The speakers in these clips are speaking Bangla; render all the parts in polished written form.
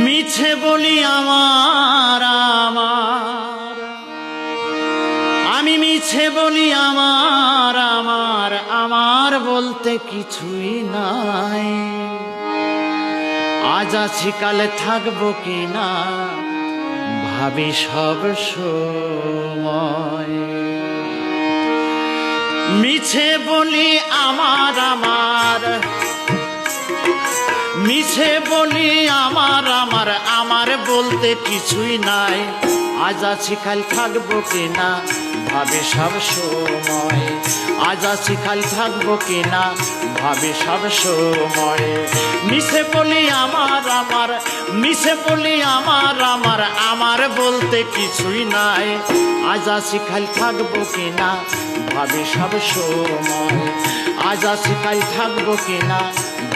মিছে বলি আমার আমার, আমি মিছে বলি আমার আমার, আমার বলতে কিছুই নাই। আজ আছি কালে থাকবো কিনা ভাবি সব সময়। মিছে বলি আমার আমার, মিছে বলি আমার আমার, আমার বলতে কিছুই নাই। আজ আছি কাল থাকবো কিনা ভাবে সব সময়। আজ আছি কাল থাকবো কিনা ভাবে সব সময়। মিছে বলি আমার আমার, মিছে বলি আমার আমার, আমার বলতে কিছুই নাই। আজ আছি কাল থাকবো কিনা ভাবে সব সময়। আজ আছি কাল থাকবো কিনা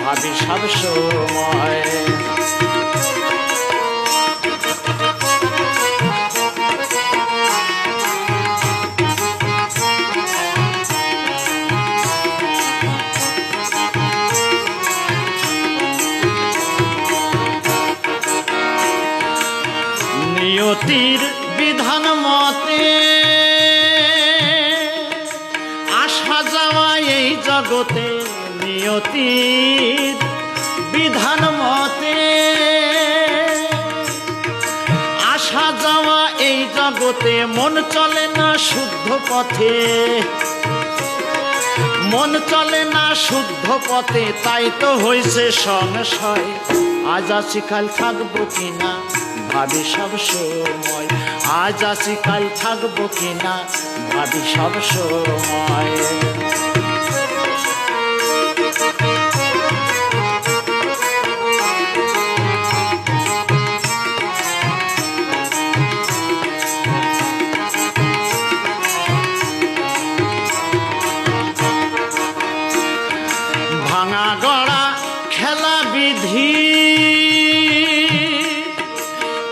ভাবি সব সময়। নিয়তির বিধান মতে আসা যাওয়া এই জগতে, নিয়তির বিধান মতে আসা যাওয়া এই জগতে। মন চলে না শুদ্ধ পথে, মন চলে না শুদ্ধ পথে, তাই তো হইছে সংশয়। আজ আছি কাল থাকবো কিনা ভাবি সব সময়। আজ আছি কাল থাকবো কিনা ভাবি সব সময়। ভাঙা গড়া খেলা বিধি,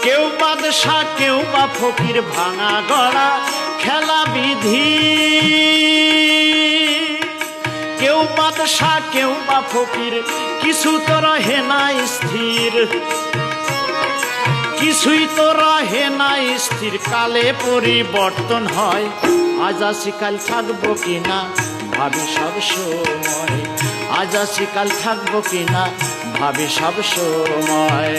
কেউ বাদশা কেউ বা ফকির। ভাঙা গড়া খেলা বিধি, কেউ বাদশা কেউ বা ফকির। কিছু তো রহে না স্থির, কিছুই তো রহে না স্থির। কালে পরিবর্তন হয়। আজ আছি কাল থাকবো কিনা ভাবি সব সময়। আজ আছি কাল থাকবো কিনা ভাবি সব সময়।